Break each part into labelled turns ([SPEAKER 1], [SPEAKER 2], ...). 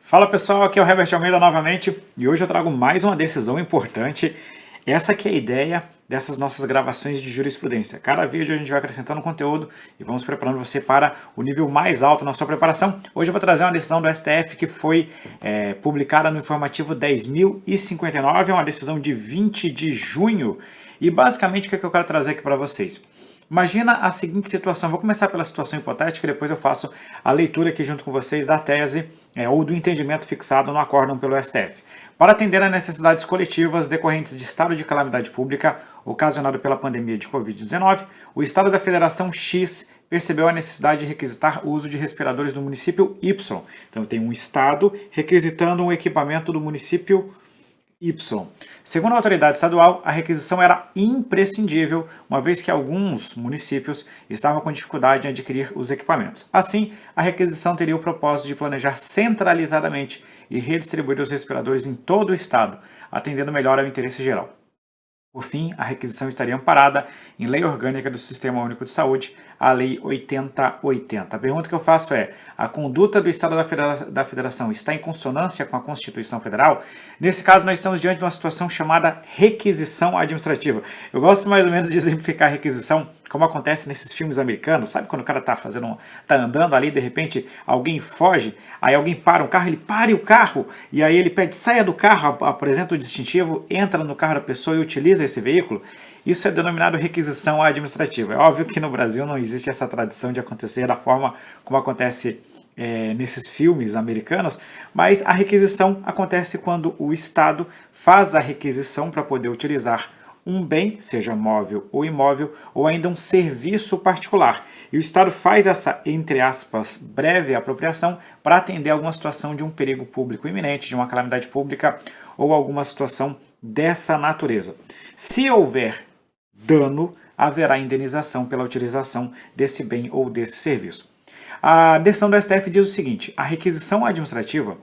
[SPEAKER 1] Fala pessoal, aqui é o Herbert Almeida novamente e hoje eu trago mais uma decisão importante. Essa que é a ideia dessas nossas gravações de jurisprudência. Cada vídeo a gente vai acrescentando conteúdo e vamos preparando você para o nível mais alto na sua preparação. Hoje eu vou trazer uma decisão do STF que foi publicada no informativo 10.059, é uma decisão de 20 de junho e basicamente o que eu quero trazer aqui para vocês? Imagina a seguinte situação, vou começar pela situação hipotética e depois eu faço a leitura aqui junto com vocês da tese ou do entendimento fixado no acórdão pelo STF. Para atender a necessidades coletivas decorrentes de estado de calamidade pública ocasionado pela pandemia de Covid-19, o Estado da Federação X percebeu a necessidade de requisitar o uso de respiradores do município Y. Então tem um Estado requisitando um equipamento do município Y. Segundo a autoridade estadual, a requisição era imprescindível, uma vez que alguns municípios estavam com dificuldade em adquirir os equipamentos. Assim, a requisição teria o propósito de planejar centralizadamente e redistribuir os respiradores em todo o estado, atendendo melhor ao interesse geral. Por fim, a requisição estaria amparada em Lei Orgânica do Sistema Único de Saúde, a Lei 8080. A pergunta que eu faço é: a conduta do Estado da Federação está em consonância com a Constituição Federal? Nesse caso, nós estamos diante de uma situação chamada requisição administrativa. Eu gosto mais ou menos de exemplificar a requisição como acontece nesses filmes americanos, sabe quando o cara tá andando ali, de repente alguém foge, aí alguém para um carro, ele pare o carro, e aí ele pede, saia do carro, apresenta o distintivo, entra no carro da pessoa e utiliza esse veículo. Isso é denominado requisição administrativa. É óbvio que no Brasil não existe essa tradição de acontecer da forma como acontece nesses filmes americanos, mas a requisição acontece quando o Estado faz a requisição para poder utilizar um bem, seja móvel ou imóvel, ou ainda um serviço particular. E o Estado faz essa, entre aspas, breve apropriação para atender alguma situação de um perigo público iminente, de uma calamidade pública ou alguma situação dessa natureza. Se houver dano, haverá indenização pela utilização desse bem ou desse serviço. A decisão do STF diz o seguinte: a requisição administrativa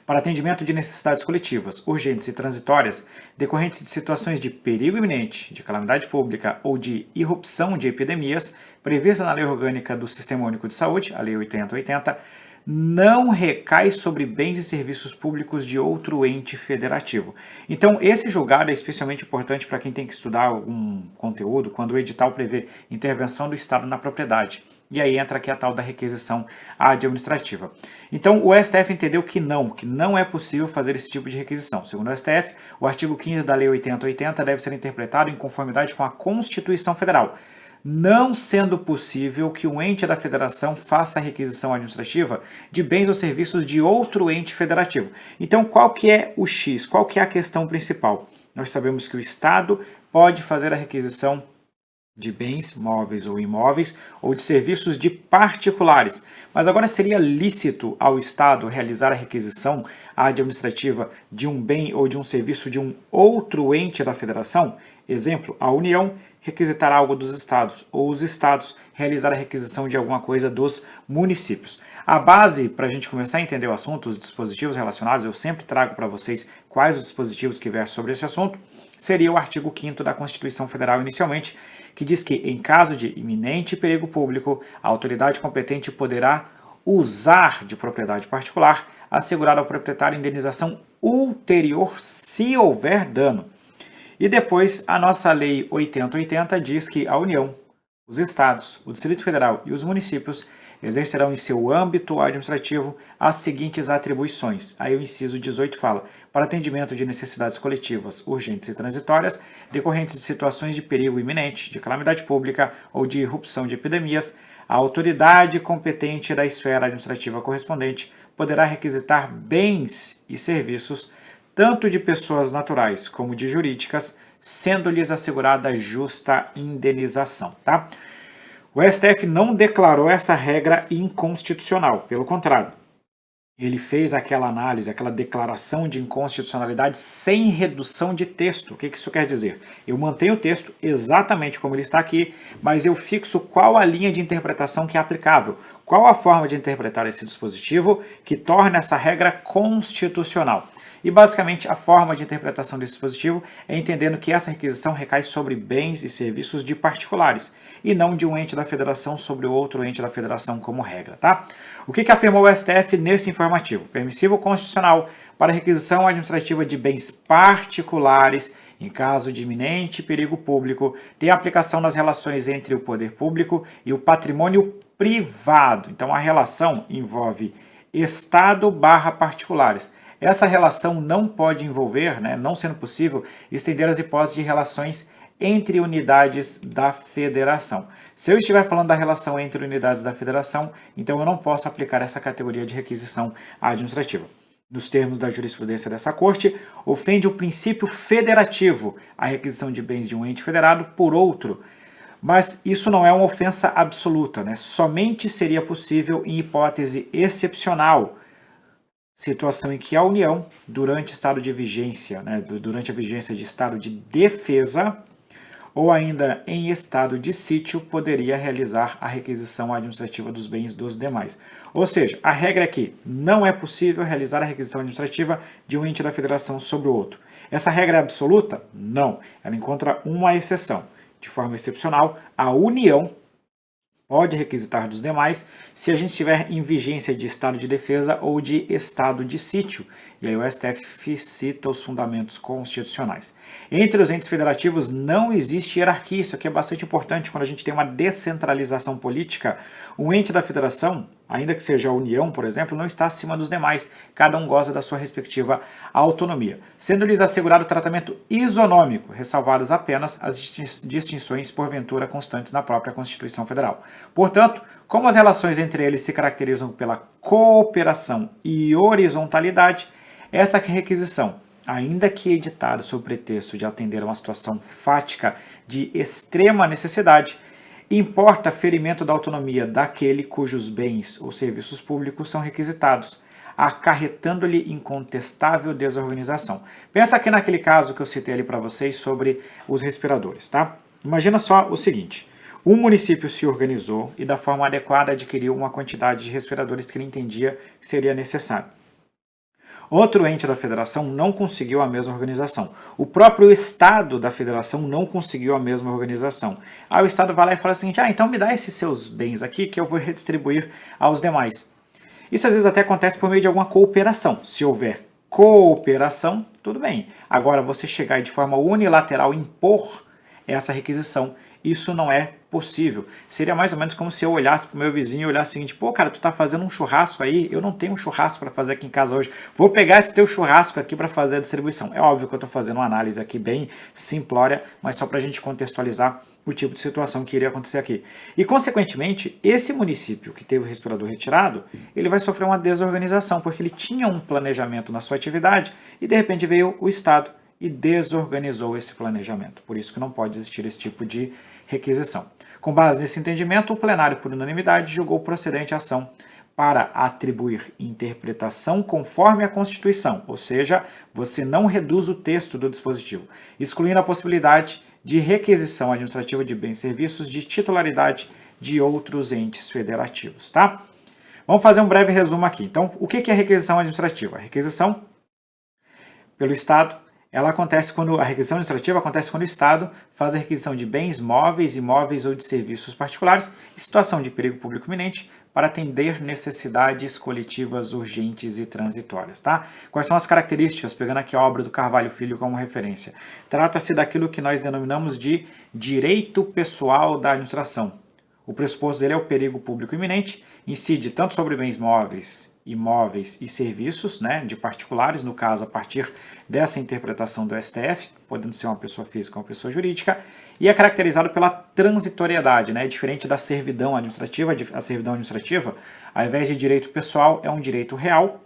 [SPEAKER 1] para atendimento de necessidades coletivas, urgentes e transitórias, decorrentes de situações de perigo iminente, de calamidade pública ou de irrupção de epidemias, prevista na Lei Orgânica do Sistema Único de Saúde, a Lei 8080, não recai sobre bens e serviços públicos de outro ente federativo. Então, esse julgado é especialmente importante para quem tem que estudar algum conteúdo, quando o edital prevê intervenção do Estado na propriedade. E aí entra aqui a tal da requisição administrativa. Então, o STF entendeu que não é possível fazer esse tipo de requisição. Segundo o STF, o artigo 15 da Lei 8080 deve ser interpretado em conformidade com a Constituição Federal, não sendo possível que um ente da federação faça a requisição administrativa de bens ou serviços de outro ente federativo. Então, qual que é o X? Qual que é a questão principal? Nós sabemos que o Estado pode fazer a requisição de bens móveis ou imóveis ou de serviços de particulares. Mas agora seria lícito ao Estado realizar a requisição administrativa de um bem ou de um serviço de um outro ente da federação? Exemplo, a União requisitar algo dos estados ou os estados realizar a requisição de alguma coisa dos municípios. A base para a gente começar a entender o assunto, os dispositivos relacionados, eu sempre trago para vocês quais os dispositivos que versam sobre esse assunto, seria o artigo 5º da Constituição Federal inicialmente, que diz que, em caso de iminente perigo público, a autoridade competente poderá usar de propriedade particular, assegurar ao proprietário indenização ulterior se houver dano. E depois, a nossa Lei 8080 diz que a União, os Estados, o Distrito Federal e os municípios exercerão em seu âmbito administrativo as seguintes atribuições. Aí o inciso 18 fala: para atendimento de necessidades coletivas, urgentes e transitórias, decorrentes de situações de perigo iminente, de calamidade pública ou de irrupção de epidemias, a autoridade competente da esfera administrativa correspondente poderá requisitar bens e serviços, tanto de pessoas naturais como de jurídicas, sendo-lhes assegurada justa indenização, tá? O STF não declarou essa regra inconstitucional, pelo contrário. Ele fez aquela análise, aquela declaração de inconstitucionalidade sem redução de texto. O que isso quer dizer? Eu mantenho o texto exatamente como ele está aqui, mas eu fixo qual a linha de interpretação que é aplicável, qual a forma de interpretar esse dispositivo que torna essa regra constitucional. E basicamente a forma de interpretação desse dispositivo é entendendo que essa requisição recai sobre bens e serviços de particulares e não de um ente da federação sobre outro ente da federação como regra, tá? O que afirmou o STF nesse informativo? Permissivo constitucional para requisição administrativa de bens particulares em caso de iminente perigo público, tem aplicação nas relações entre o poder público e o patrimônio privado. Então, a relação envolve Estado/particulares. Essa relação não pode envolver, não sendo possível, estender as hipóteses de relações entre unidades da federação. Se eu estiver falando da relação entre unidades da federação, então eu não posso aplicar essa categoria de requisição administrativa. Nos termos da jurisprudência dessa corte, ofende o princípio federativo, a requisição de bens de um ente federado por outro. Mas isso não é uma ofensa absoluta, Somente seria possível em hipótese excepcional, situação em que a União, durante estado de vigência, durante a vigência de estado de defesa, ou ainda em estado de sítio, poderia realizar a requisição administrativa dos bens dos demais. Ou seja, a regra é que não é possível realizar a requisição administrativa de um ente da federação sobre o outro. Essa regra é absoluta? Não. Ela encontra uma exceção. De forma excepcional, a União pode requisitar dos demais se a gente estiver em vigência de estado de defesa ou de estado de sítio. E aí o STF cita os fundamentos constitucionais. Entre os entes federativos não existe hierarquia. Isso aqui é bastante importante quando a gente tem uma descentralização política. Um ente da federação, ainda que seja a União, por exemplo, não está acima dos demais. Cada um goza da sua respectiva autonomia, sendo-lhes assegurado tratamento isonômico, ressalvadas apenas as distinções porventura constantes na própria Constituição Federal. Portanto, como as relações entre eles se caracterizam pela cooperação e horizontalidade, essa requisição, ainda que editada sob pretexto de atender a uma situação fática de extrema necessidade, importa ferimento da autonomia daquele cujos bens ou serviços públicos são requisitados, acarretando-lhe incontestável desorganização. Pensa aqui naquele caso que eu citei ali para vocês sobre os respiradores, tá? Imagina só o seguinte: um município se organizou e da forma adequada adquiriu uma quantidade de respiradores que ele entendia que seria necessário. Outro ente da federação não conseguiu a mesma organização. O próprio Estado da federação não conseguiu a mesma organização. Aí o Estado vai lá e fala o seguinte: então me dá esses seus bens aqui que eu vou redistribuir aos demais. Isso às vezes até acontece por meio de alguma cooperação. Se houver cooperação, tudo bem. Agora, você chegar e de forma unilateral impor essa requisição, isso não é possível. Seria mais ou menos como se eu olhasse para o meu vizinho e olhasse o seguinte: pô, cara, tu tá fazendo um churrasco aí, eu não tenho um churrasco para fazer aqui em casa hoje, vou pegar esse teu churrasco aqui para fazer a distribuição. É óbvio que eu estou fazendo uma análise aqui bem simplória, mas só para a gente contextualizar o tipo de situação que iria acontecer aqui. E, consequentemente, esse município que teve o respirador retirado, ele vai sofrer uma desorganização, porque ele tinha um planejamento na sua atividade e, de repente, veio o Estado e desorganizou esse planejamento. Por isso que não pode existir esse tipo de requisição. Com base nesse entendimento, o plenário, por unanimidade, julgou procedente a ação para atribuir interpretação conforme a Constituição, ou seja, você não reduz o texto do dispositivo, excluindo a possibilidade de requisição administrativa de bens e serviços de titularidade de outros entes federativos, tá? Vamos fazer um breve resumo aqui. Então, o que é requisição administrativa? A requisição pelo Estado, a requisição administrativa acontece quando o Estado faz a requisição de bens móveis, imóveis ou de serviços particulares em situação de perigo público iminente para atender necessidades coletivas urgentes e transitórias, tá? Quais são as características, pegando aqui a obra do Carvalho Filho como referência? Trata-se daquilo que nós denominamos de direito pessoal da administração. O pressuposto dele é o perigo público iminente, incide tanto sobre bens móveis, imóveis e serviços, de particulares, no caso, a partir dessa interpretação do STF, podendo ser uma pessoa física ou uma pessoa jurídica, e é caracterizado pela transitoriedade, diferente da servidão administrativa. A servidão administrativa, ao invés de direito pessoal, é um direito real,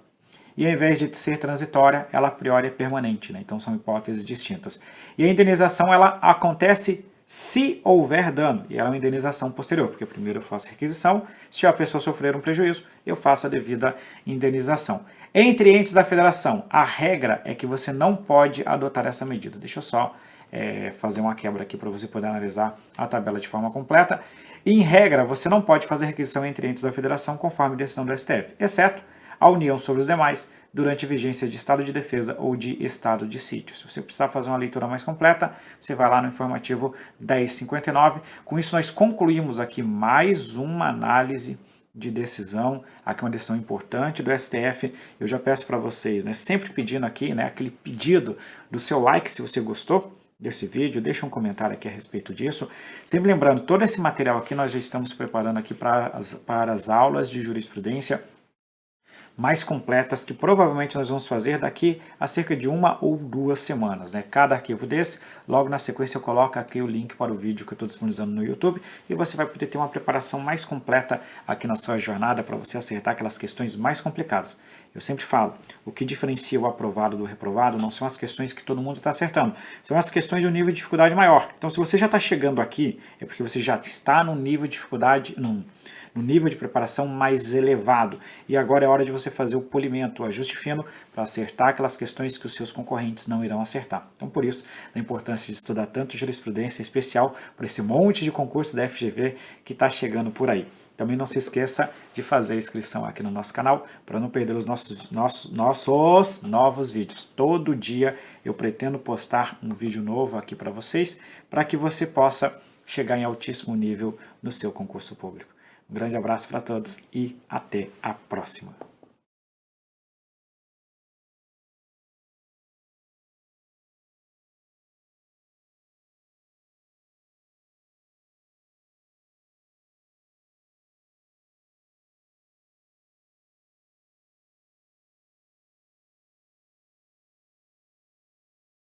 [SPEAKER 1] e ao invés de ser transitória, ela a priori é permanente, então são hipóteses distintas. E a indenização, ela acontece se houver dano, e ela é uma indenização posterior, porque primeiro eu faço a requisição, se a pessoa sofrer um prejuízo, eu faço a devida indenização. Entre entes da federação, a regra é que você não pode adotar essa medida. Deixa eu só fazer uma quebra aqui para você poder analisar a tabela de forma completa. Em regra, você não pode fazer requisição entre entes da federação conforme decisão do STF, exceto a união sobre os demais, durante a vigência de estado de defesa ou de estado de sítio. Se você precisar fazer uma leitura mais completa, você vai lá no informativo 1059. Com isso, nós concluímos aqui mais uma análise de decisão, aqui uma decisão importante do STF. Eu já peço para vocês, né, sempre pedindo aqui, né, aquele pedido do seu like se você gostou desse vídeo, deixa um comentário aqui a respeito disso. Sempre lembrando, todo esse material aqui nós já estamos preparando aqui para as aulas de jurisprudência mais completas, que provavelmente nós vamos fazer daqui a cerca de 1 ou 2 semanas, né? Cada arquivo desse, logo na sequência eu coloco aqui o link para o vídeo que eu estou disponibilizando no YouTube e você vai poder ter uma preparação mais completa aqui na sua jornada para você acertar aquelas questões mais complicadas. Eu sempre falo, o que diferencia o aprovado do reprovado não são as questões que todo mundo está acertando, são as questões de um nível de dificuldade maior. Então, se você já está chegando aqui, é porque você já está num nível de dificuldade, no nível de preparação mais elevado. E agora é hora de você fazer o polimento, o ajuste fino, para acertar aquelas questões que os seus concorrentes não irão acertar. Então, por isso, a importância de estudar tanto jurisprudência, em especial para esse monte de concurso da FGV que está chegando por aí. Também não se esqueça de fazer a inscrição aqui no nosso canal para não perder os nossos novos vídeos. Todo dia eu pretendo postar um vídeo novo aqui para vocês, para que você possa chegar em altíssimo nível no seu concurso público. Um grande abraço para todos e até a próxima.